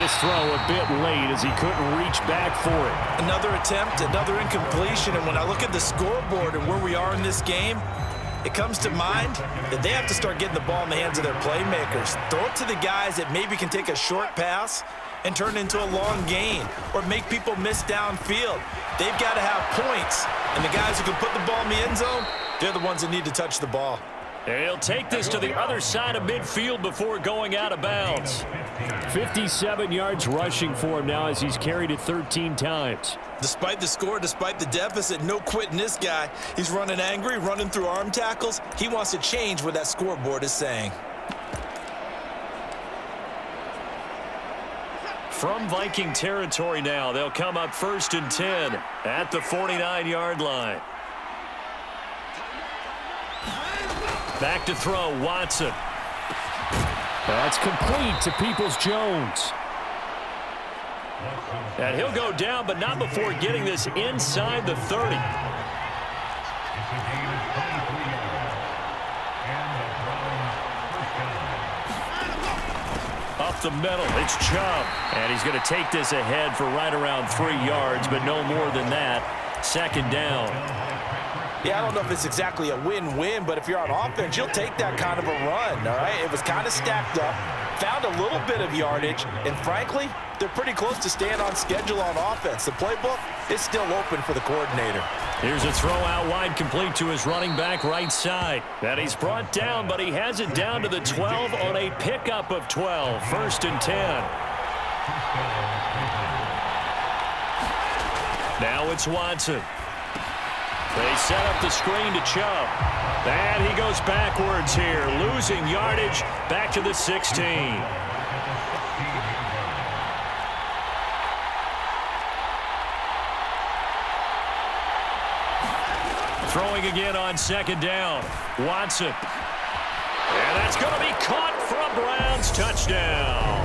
This throw a bit late as he couldn't reach back for it. Another attempt, another incompletion, and when I look at the scoreboard and where we are in this game, it comes to mind that they have to start getting the ball in the hands of their playmakers. Throw it to the guys that maybe can take a short pass and turn it into a long gain or make people miss downfield. They've got to have points, and the guys who can put the ball in the end zone, they're the ones that need to touch the ball. And he'll take this to the other side of midfield before going out of bounds. 57 yards rushing for him now as he's carried it 13 times. Despite the score, despite the deficit, no quitting this guy. He's running angry, running through arm tackles. He wants to change what that scoreboard is saying. From Viking territory now, they'll come up 1st and 10 at the 49-yard line. Back to throw, Watson. That's complete to Peoples-Jones. And he'll go down, but not before getting this inside the 30. Up the middle, it's Chubb. And he's going to take this ahead for right around 3 yards, but no more than that. 2nd down. Yeah, I don't know if it's exactly a win-win, but if you're on offense, you'll take that kind of a run, all right? It was kind of stacked up, found a little bit of yardage, and frankly, they're pretty close to staying on schedule on offense. The playbook is still open for the coordinator. Here's a throw out wide, complete to his running back right side. And he's brought down, but he has it down to the 12 on a pickup of 12. 1st and 10. Now it's Watson. They set up the screen to Chubb. And he goes backwards here, losing yardage back to the 16. Throwing again on 2nd down. Watson. And that's going to be caught for a Browns touchdown.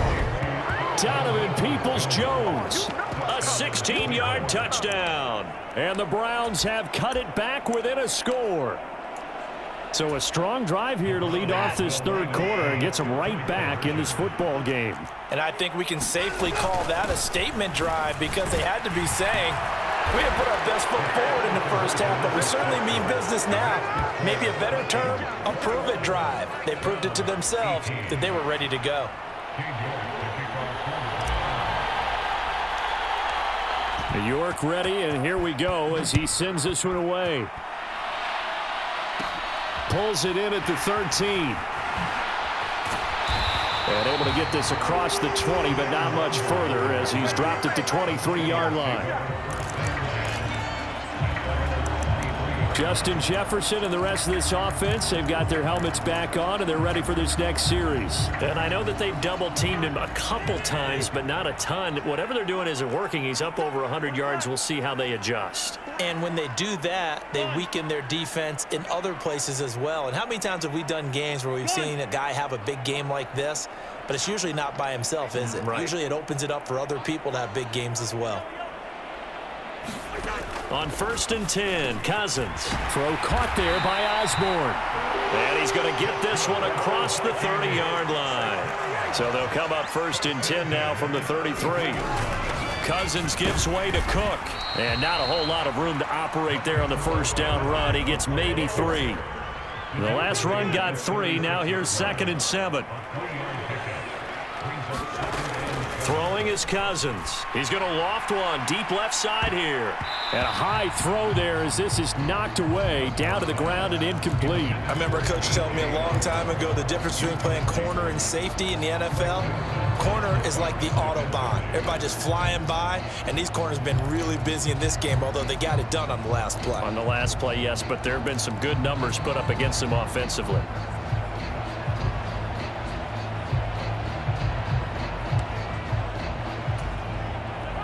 Donovan Peoples-Jones. A 16-yard touchdown. And the Browns have cut it back within a score. So a strong drive here to lead off this 3rd quarter and gets them right back in this football game. And I think we can safely call that a statement drive because they had to be saying, we didn't put our best foot forward in the 1st half, but we certainly mean business now. Maybe a better term, a prove-it drive. They proved it to themselves that they were ready to go. York ready, and here we go as he sends this one away. Pulls it in at the 13. And able to get this across the 20, but not much further as he's dropped at the 23-yard line. Justin Jefferson and the rest of this offense, they've got their helmets back on, and they're ready for this next series. And I know that they've double-teamed him a couple times, but not a ton. Whatever they're doing isn't working. He's up over 100 yards. We'll see how they adjust. And when they do that, they weaken their defense in other places as well. And how many times have we done games where we've seen a guy have a big game like this, but it's usually not by himself, is it? Right. Usually it opens it up for other people to have big games as well. On 1st and 10, Cousins. Throw caught there by Osborne. And he's going to get this one across the 30-yard line. So they'll come up 1st and 10 now from the 33. Cousins gives way to Cook. And not a whole lot of room to operate there on the 1st down run. He gets maybe 3. The last run got 3. Now here's 2nd and 7. Throwing is Cousins. He's going to loft one deep left side here. And a high throw there as this is knocked away down to the ground and incomplete. I remember a coach telling me a long time ago the difference between playing corner and safety in the NFL. Corner is like the Autobahn. Everybody just flying by, and these corners have been really busy in this game, although they got it done on the last play. On the last play, yes, but there have been some good numbers put up against them offensively.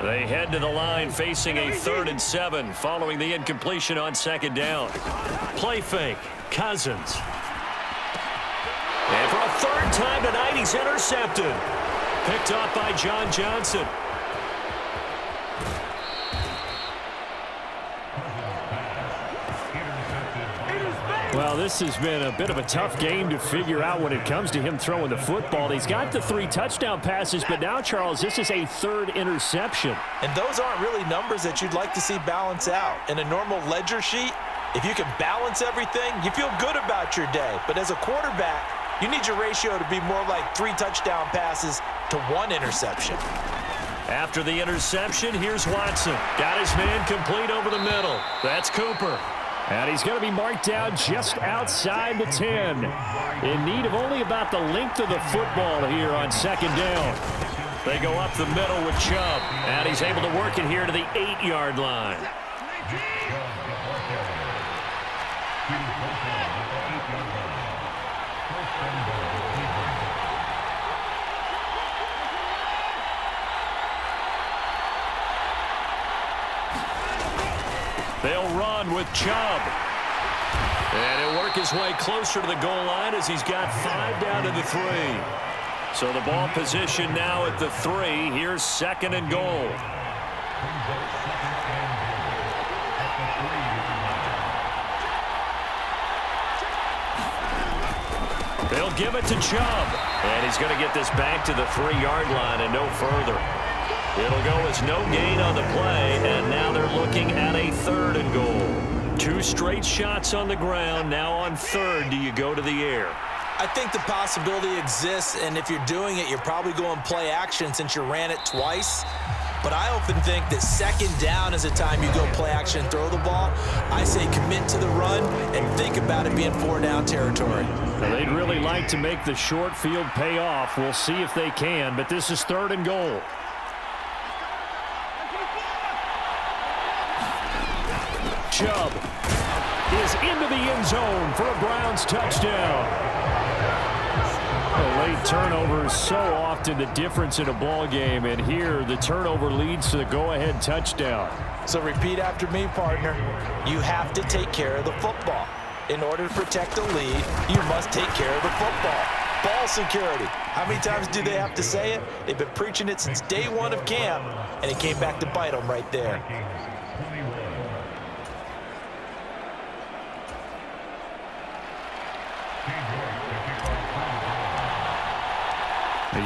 They head to the line facing a 3rd and 7 following the incompletion on 2nd down. Play fake. Cousins. And for a 3rd time tonight, he's intercepted. Picked off by John Johnson. Well, this has been a bit of a tough game to figure out when it comes to him throwing the football. He's got the 3 touchdown passes, but now, Charles, this is a 3rd interception. And those aren't really numbers that you'd like to see balance out. In a normal ledger sheet, if you can balance everything, you feel good about your day. But as a quarterback, you need your ratio to be more like 3 touchdown passes to 1 interception. After the interception, here's Watson. Got his man complete over the middle. That's Cooper. And he's going to be marked down just outside the 10. In need of only about the length of the football here on 2nd down. They go up the middle with Chubb. And he's able to work it here to the 8-yard line. They'll run with Chubb. And he'll work his way closer to the goal line as he's got 5 down to the 3. So the ball position now at the 3. Here's 2nd and goal. They'll give it to Chubb. And he's going to get this back to the 3-yard line and no further. It'll go as no gain on the play, and now they're looking at a 3rd and goal. 2 straight shots on the ground. Now on 3rd, do you go to the air? I think the possibility exists, and if you're doing it, you're probably going play action since you ran it twice. But I often think that 2nd down is a time you go play action and throw the ball. I say commit to the run and think about it being 4-down territory. Now, they'd really like to make the short field pay off. We'll see if they can, but this is 3rd and goal. Chubb is into the end zone for a Browns touchdown. A late turnover is so often the difference in a ball game, and here the turnover leads to the go-ahead touchdown. So repeat after me, partner. You have to take care of the football. In order to protect the lead, you must take care of the football. Ball security. How many times do they have to say it? They've been preaching it since day 1 of camp, and it came back to bite them right there.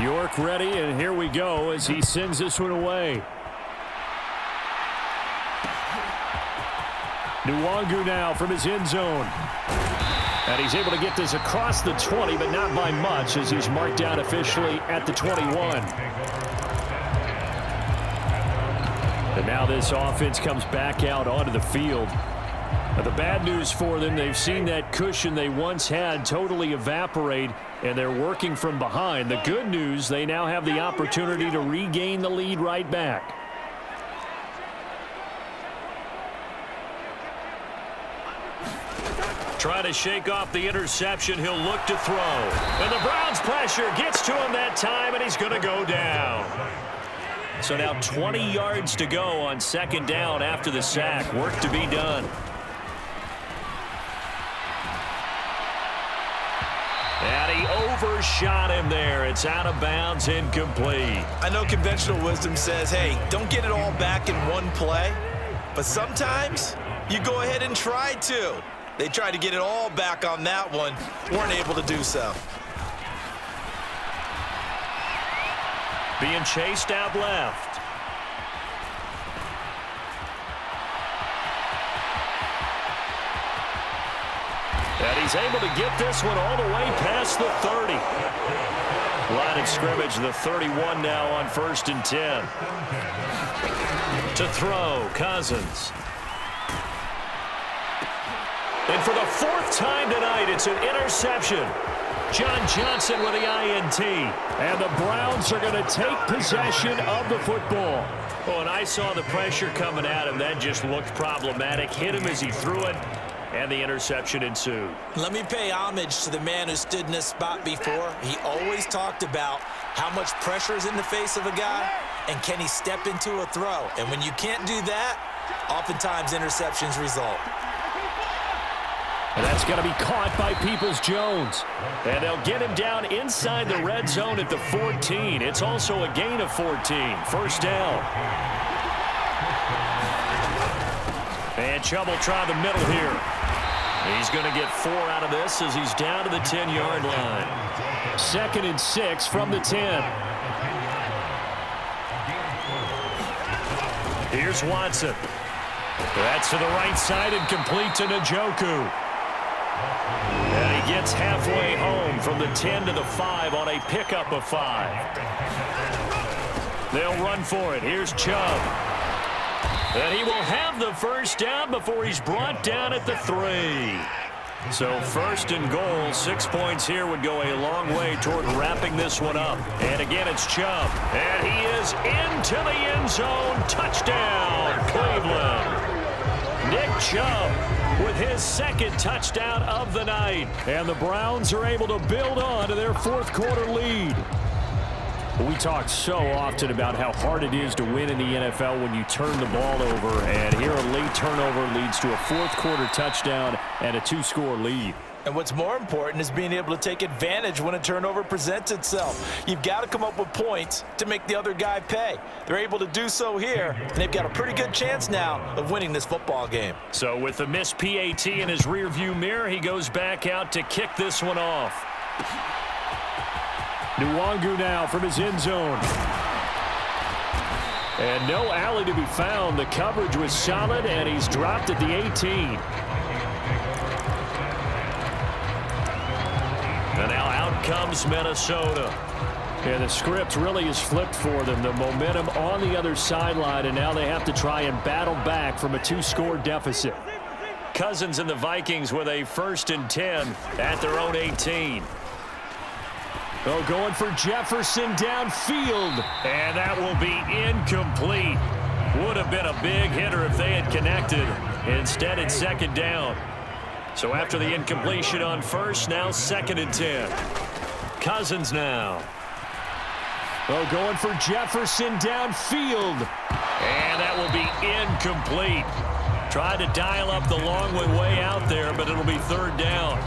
York ready, and here we go as he sends this one away. Nwangu now from his end zone. And he's able to get this across the 20, but not by much as he's marked down officially at the 21. And now this offense comes back out onto the field. Now, the bad news for them, they've seen that cushion they once had totally evaporate, and they're working from behind. The good news, they now have the opportunity to regain the lead right back. Trying to shake off the interception. He'll look to throw. And the Browns pressure gets to him that time, and he's going to go down. So now 20 yards to go on 2nd down after the sack. Work to be done. And he overshot him there. It's out of bounds, incomplete. I know conventional wisdom says, hey, don't get it all back in one play. But sometimes you go ahead and try to. They tried to get it all back on that one. Weren't able to do so. Being chased out left. And he's able to get this one all the way past the 30. Line of scrimmage, the 31 now on 1st and 10. To throw, Cousins. And for the 4th time tonight, it's an interception. John Johnson with the INT. And the Browns are going to take possession of the football. Oh, and I saw the pressure coming at him. That just looked problematic. Hit him as he threw it. And the interception ensued. Let me pay homage to the man who stood in this spot before. He always talked about how much pressure is in the face of a guy and can he step into a throw. And when you can't do that, oftentimes interceptions result. And that's going to be caught by Peoples-Jones. And they'll get him down inside the red zone at the 14. It's also a gain of 14. 1st down. And Chubb will try the middle here. He's going to get 4 out of this as he's down to the 10-yard line. 2nd and 6 from the 10. Here's Watson. That's to the right side and complete to Njoku. And he gets halfway home from the 10 to the 5 on a pickup of 5. They'll run for it. Here's Chubb. And he will have the first down before he's brought down at the 3. So 1st and goal, 6 points here would go a long way toward wrapping this one up. And again, it's Chubb. And he is into the end zone. Touchdown, Cleveland. Nick Chubb with his 2nd touchdown of the night. And the Browns are able to build on to their 4th quarter lead. We talk so often about how hard it is to win in the NFL when you turn the ball over, and here a late turnover leads to a 4th quarter touchdown and a 2-score lead. And what's more important is being able to take advantage when a turnover presents itself. You've got to come up with points to make the other guy pay. They're able to do so here, and they've got a pretty good chance now of winning this football game. So with the missed PAT in his rearview mirror, he goes back out to kick this one off. Nwangu now from his end zone. And no alley to be found. The coverage was solid, and he's dropped at the 18. And now out comes Minnesota. And the script really is flipped for them. The momentum on the other sideline, and now they have to try and battle back from a 2-score deficit. Cousins and the Vikings with a 1st and 10 at their own 18. Oh, going for Jefferson downfield. And that will be incomplete. Would have been a big hitter if they had connected. Instead, it's 2nd down. So after the incompletion on 1st, now 2nd and 10. Cousins now. Oh, going for Jefferson downfield. And that will be incomplete. Tried to dial up the long way out there, but it'll be 3rd down.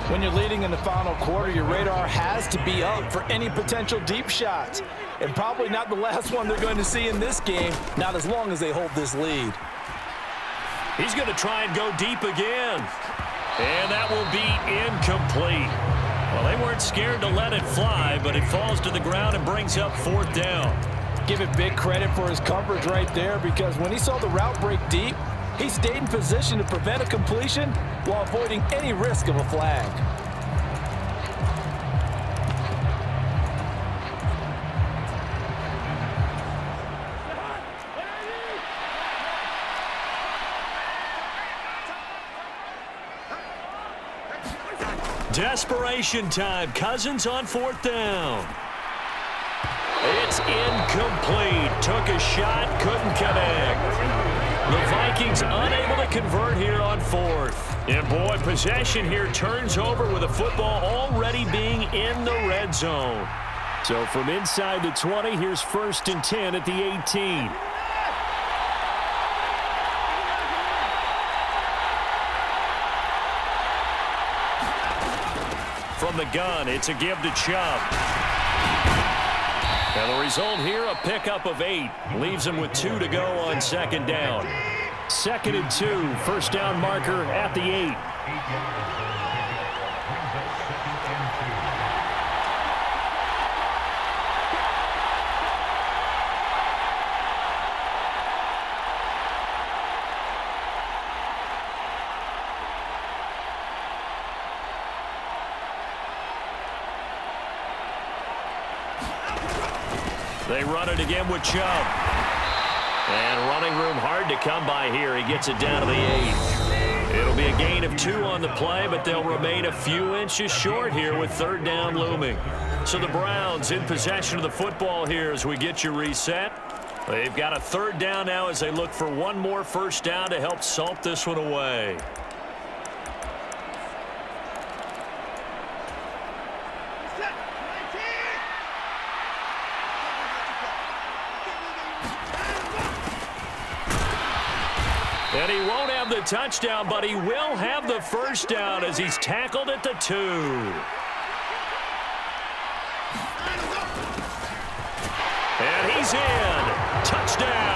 When you're leading in the final quarter, your radar has to be up for any potential deep shots. And probably not the last one they're going to see in this game, not as long as they hold this lead. He's going to try and go deep again. And that will be incomplete. Well, they weren't scared to let it fly, but it falls to the ground and brings up 4th down. Give it big credit for his coverage right there, because when he saw the route break deep, he stayed in position to prevent a completion while avoiding any risk of a flag. Desperation time. Cousins on 4th down. It's incomplete. Took a shot, couldn't connect. The Vikings unable to convert here on 4th. And boy, possession here turns over with the football already being in the red zone. So from inside the 20, here's 1st and 10 at the 18. From the gun, it's a give to Chubb. And the result here, a pickup of 8. Leaves him with 2 to go on 2nd down. 2nd and 2, 1st down marker at the 8. They run it again with Chubb. And running room hard to come by here. He gets it down to the 8. It'll be a gain of 2 on the play, but they'll remain a few inches short here with 3rd down looming. So the Browns in possession of the football here as we get you reset. They've got a 3rd down now as they look for one more 1st down to help salt this one away. And he won't have the touchdown, but he will have the 1st down as he's tackled at the 2. And he's in. Touchdown.